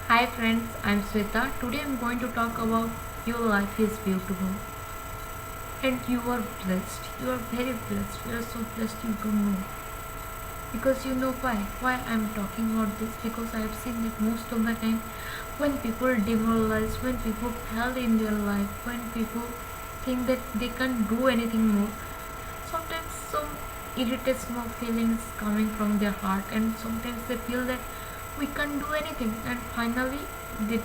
Hi friends, I'm Sweta. Today I'm going to talk about your life is beautiful and you are blessed. You are very blessed. You are so blessed you don't know. Because you know why? Why I'm talking about this? Because I've seen that most of the time when people demoralize, when people fail in their life, when people think that they can't do anything more, sometimes some irritational feelings coming from their heart and sometimes they feel that we can't do anything and finally they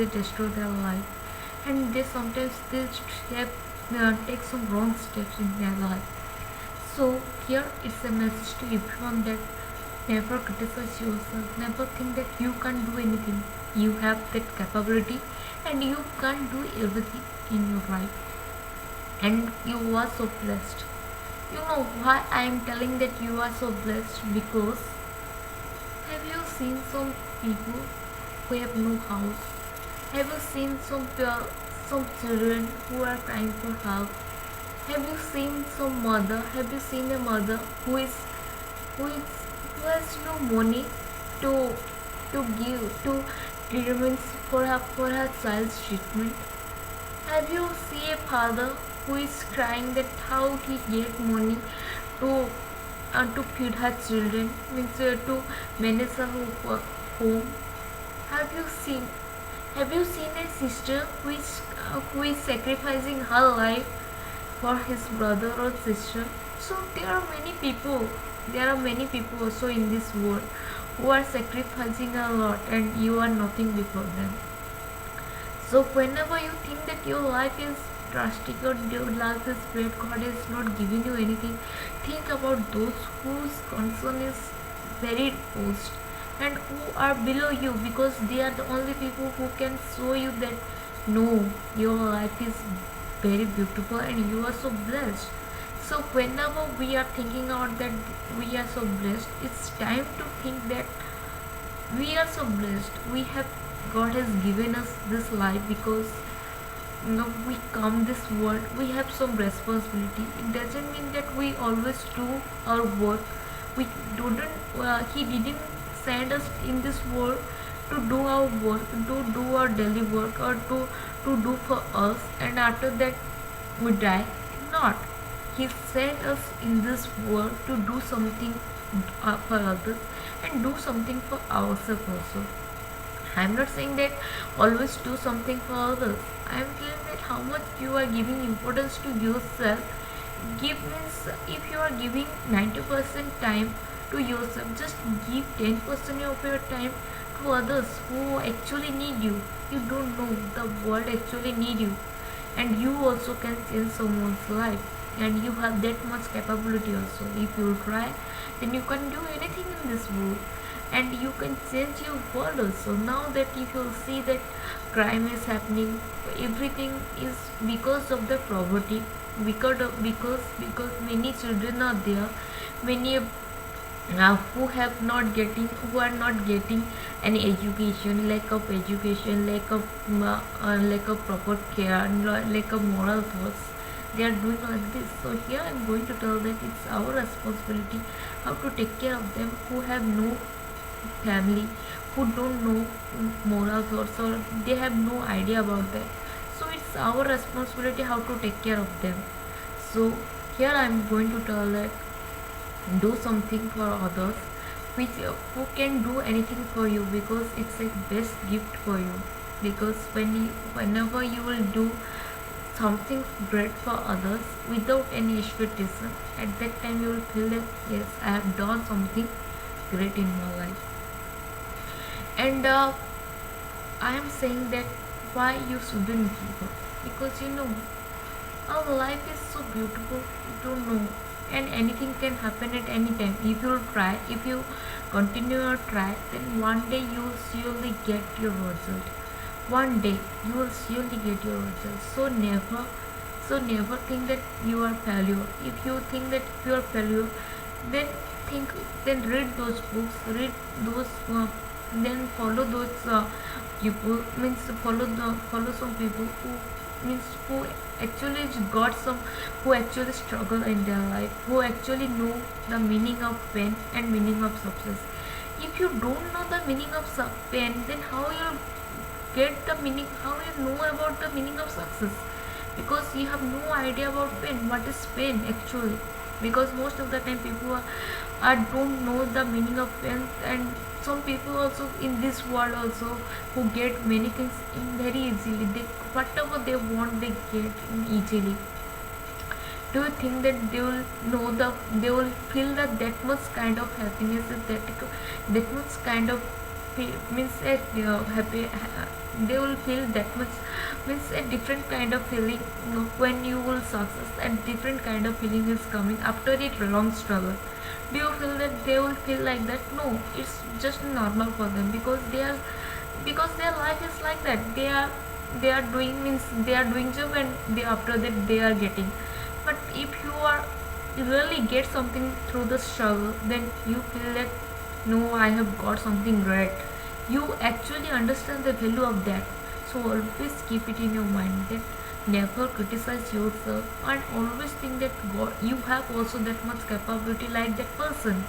destroy their life and they sometimes they take some wrong steps in their life. So here it's a message to everyone that never criticize yourself, never think that you can't do anything. You have that capability and you can't do everything in your life and you are so blessed. You know why I am telling that you are so blessed? Because have you seen some people who have no house? Have you seen some children who are crying for help? Have you seen some mother? Have you seen a mother who has no money to give to treatments for her child's treatment? Have you seen a father who is crying that how he get money to to feed her children, means to manage her home? Have you seen Have you seen a sister who is sacrificing her life for his brother or sister? So there are many people also in this world who are sacrificing a lot and you are nothing before them. So whenever you think that your life is drastic or your life is bad, God is not giving you anything, think about those whose concern is very post and who are below you, because they are the only people who can show you that no, your life is very beautiful and you are so blessed. So whenever we are thinking about that we are so blessed, it's time to think that we are so blessed. We have God has given us this life because we come this world. We have some responsibility. It doesn't mean that we always do our work. We didn't. He didn't send us in this world to do our work, to do our daily work, or to do for us. And after that, we die. Not. He sent us in this world to do something for others and do something for ourselves also. I'm not saying that always do something for others. I'm telling that how much you are giving importance to yourself. Give means if you are giving 90% time to yourself, just give 10% of your time to others who actually need you. You don't know, the world actually need you, and you also can change someone's life. And you have that much capability also. If you try, then you can do anything in this world and you can change your world also. Now that if you see that crime is happening, everything is because of the poverty, because many children are there, many who are not getting any education, lack of proper care, lack of moral thoughts. They are doing like this. So here I'm going to tell that it's our responsibility how to take care of them who have no family, who don't know moral thoughts, or they have no idea about that. So it's our responsibility how to take care of them. So here I'm going to tell that do something for others, which who can do anything for you, because it's a best gift for you. Because whenever you will do something great for others without any expectation, at that time you will feel that yes, I have done something great in my life. And I am saying that why you shouldn't give up, because our life is so beautiful. You don't know, and anything can happen at any time. If you try, if you continue your try, then one day you will surely get your result. One day you will surely get your result. So never think that you are failure. If you think that you are failure, then think, then read those books, read those, then follow those people. Means follow some people who actually got some, who actually struggle in their life, who actually know the meaning of pain and meaning of success. If you don't know the meaning of pain, then how you get the meaning, how you know about the meaning of success? Because you have no idea about pain. What is pain actually? Because most of the time people don't know the meaning of pain. And some people also in this world also who get many things in very easily, they whatever they want they get in easily. Do you think that they will know they will feel that much kind of happiness, that much kind of means happy, they will feel that much, means a different kind of feeling, when you will success, and different kind of feeling is coming after a long struggle. Do you feel that they will feel like that? No, it's just normal for them, because because their life is like that. They are doing, means they are doing job, and they after that they are getting. But if you are really get something through the struggle, then you feel that no, I have got something great. You actually understand the value of that. So always keep it in your mind that never criticize yourself, and always think that God, you have also that much capability like that person,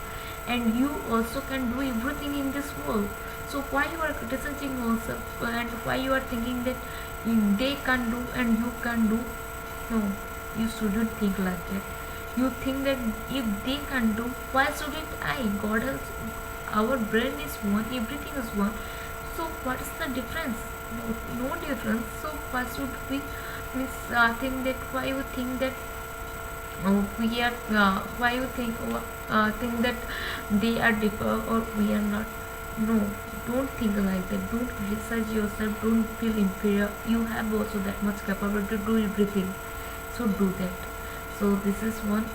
and you also can do everything in this world. So why you are criticizing yourself, and why you are thinking that they can do and you can do? No, you shouldn't think like that. You think that if they can do, why shouldn't I? God has, our brain is one, everything is one. So what is the difference? No difference. So why should we think that? Why you think that we are? Why you think that they are different or we are not? No, don't think like that. Don't criticize yourself. Don't feel inferior. You have also that much capability to do everything. So do that. So this is one.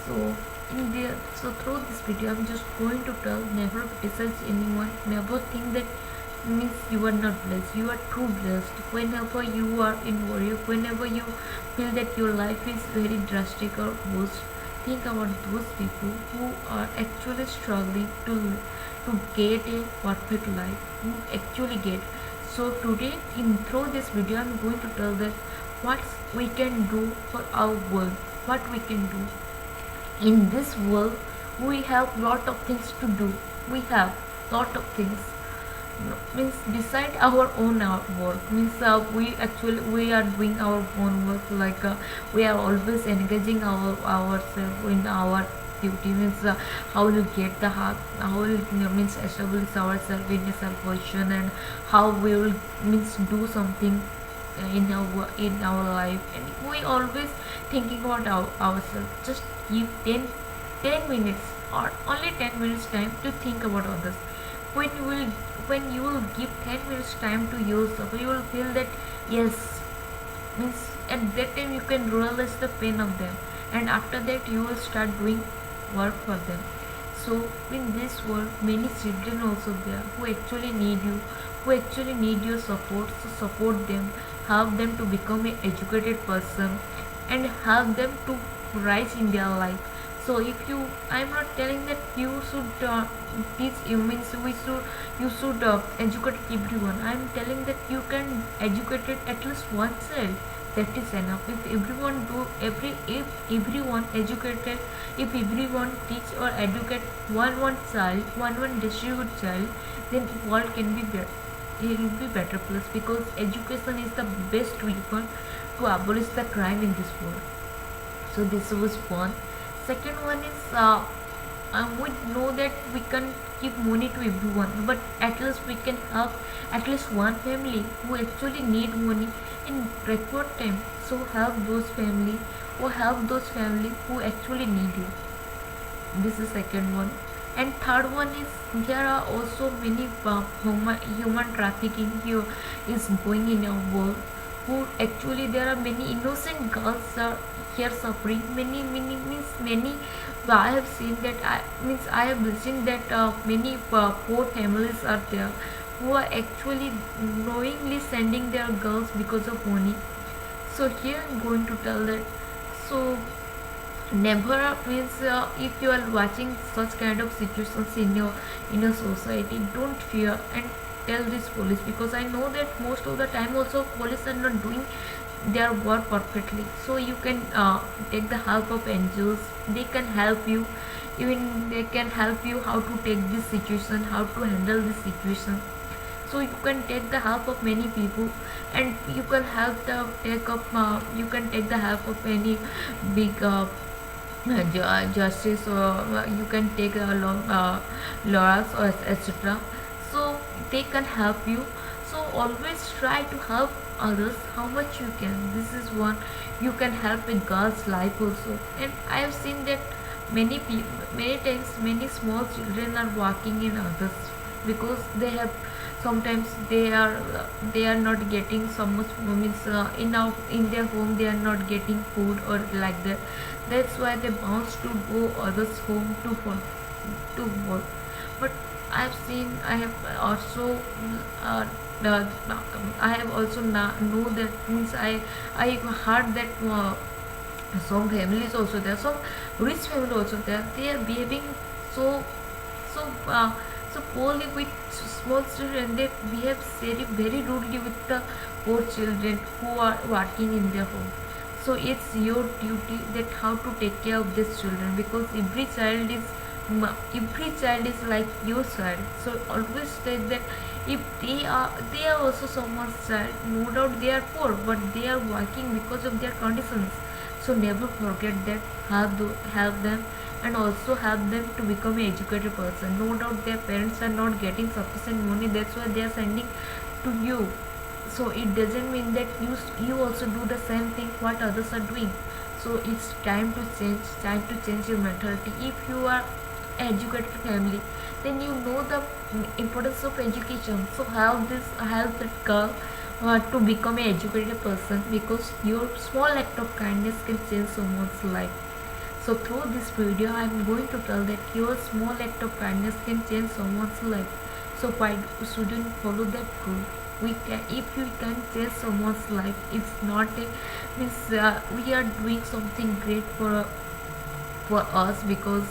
So so through this video I'm just going to tell, never criticize anyone, never think that means you are not blessed. You are too blessed. Whenever you are in worry, whenever you feel that your life is very drastic or worse, think about those people who are actually struggling to get a perfect life, who actually get. So today in through this video I'm going to tell that what we can do for our world, what we can do in this world. We have lot of things to do. We have lot of things, means beside our own work, means we are doing our own work, like we are always engaging ourselves in our duty, means how to get the how will means establish ourselves in a self position, and how we will means do something in our life. And we always thinking about ourselves. Just give 10 minutes or only 10 minutes time to think about others. When you will give 10 minutes time to yourself, you will feel that yes, means at that time you can realize the pain of them, and after that you will start doing work for them. So in this world many children also there who actually need you, who actually need your support. So support them, help them to become an educated person, and help them to rise in their life. So if you, I'm not telling that you should teach, you means you should educate everyone. I'm telling that you can educate at least one child. That is enough. If everyone do if everyone educated, if everyone teach or educate one child, one distribute child, then world can be better. It will be better place, because education is the best weapon to abolish the crime in this world. So this was one. Second one is we know that we can give money to everyone, but at least we can help at least one family who actually need money in record time. So help those family, or help those family who actually need you. This is second one. And third one is, there are also many human trafficking here is going in our world, who actually there are many innocent girls are here suffering. Many means many, I have seen that, I have listened that many poor families are there who are actually knowingly sending their girls because of money. So here I'm going to tell that. So never means if you are watching such kind of situations in your society, don't fear and tell this police, because I know that most of the time also police are not doing their work perfectly. So you can take the help of NGOs. They can help you. even they can help you how to take this situation, how to handle this situation. So you can take the help of many people, and you can help the take up you can take the help of any big justice, or you can take lawyers or etc. So they can help you. So always try to help others how much you can. This is one. You can help a girl's life also. And I have seen that many people, many times many small children are working in others because they have, sometimes they are not getting so much, means in their home they are not getting food or like that. That's why they bounce to go others home to work. But I've seen, I have also uh, uh, I have also know that, means I heard that some families also there, some rich family also there, they are behaving so so so poorly with small children. They behave very rudely with the poor children who are working in their home. So it's your duty that how to take care of these children, because every child is like your child. So always say that if they are also someone's child, no doubt they are poor, but they are working because of their conditions. So never forget that, help them, and also help them to become an educated person. No doubt their parents are not getting sufficient money, that's why they are sending to you. So it doesn't mean that you also do the same thing what others are doing. So it's time to change your mentality. If you are educated family, then you know the importance of education. So help that girl to become an educated person, because your small act of kindness can change someone's life. So through this video I am going to tell that your small act of kindness can change someone's life. So why shouldn't follow that rule? We can, if you can change someone's life, it's not a, means we are doing something great for us. Because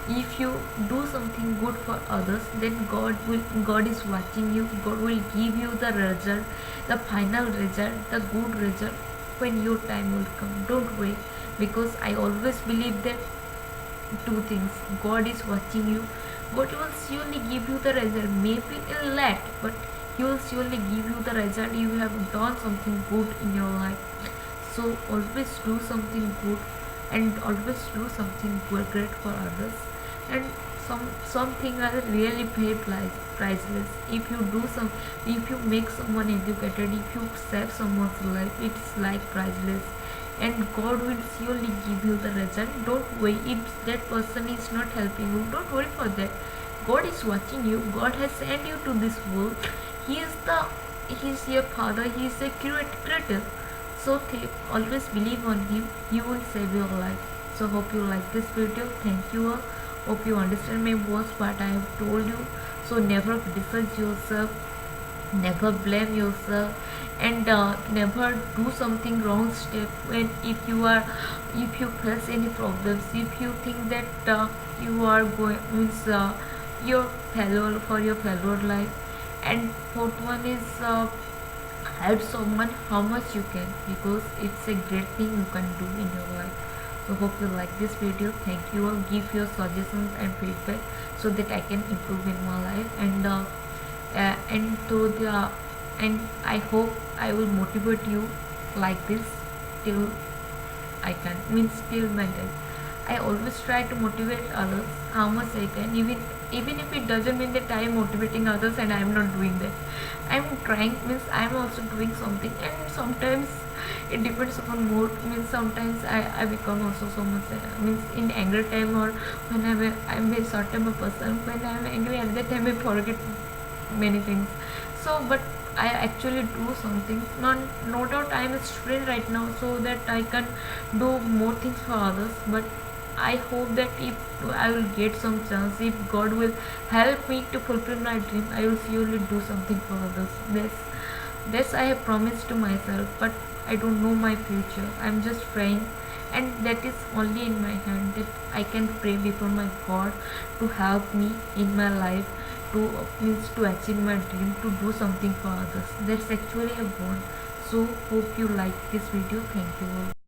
if you do something good for others, then God is watching you. God will give you the result, the final result, the good result when your time will come. Don't wait, because I always believe that two things: God is watching you, God will surely give you the result, maybe a late, but he will surely give you the result. You have done something good in your life. So always do something good, and always do something great for others. And something are really very priceless. If you do some, if you make someone educated, if you save someone's life, it's like priceless, and God will surely give you the result. Don't worry if that person is not helping you. Don't worry for that. God is watching you. God has sent you to this world. He is your father. He is a creator. So always believe on him. He will save your life. So hope you like this video. Thank you all. Hope you understand my words, what I have told you. So never criticize yourself, never blame yourself, and never do something wrong step. When if you face any problems, if you think that you are going, means your failure for your failure life. And fourth one is help someone how much you can, because it's a great thing you can do in your life. So hope you like this video. Thank you all. Give your suggestions and feedback so that I can improve in my life. And I hope I will motivate you like this till I can, means till my death. I always try to motivate others how much I can, even if it doesn't mean that I am motivating others and I am not doing that. I am trying, means I am also doing something, and sometimes it depends upon mood. Means sometimes I become also so much means in anger time, or when I'm a short time a person. When I'm angry, at that time I forget many things. So but I actually do something. No doubt I am a student right now, so that I can do more things for others. But I hope that if I will get some chance, if God will help me to fulfill my dream, I will surely do something for others. This I have promised to myself, but I don't know my future. I'm just praying, and that is only in my hand, that I can pray before my God to help me in my life, to means to achieve my dream, to do something for others. That's actually a bond. So hope you like this video. Thank you all.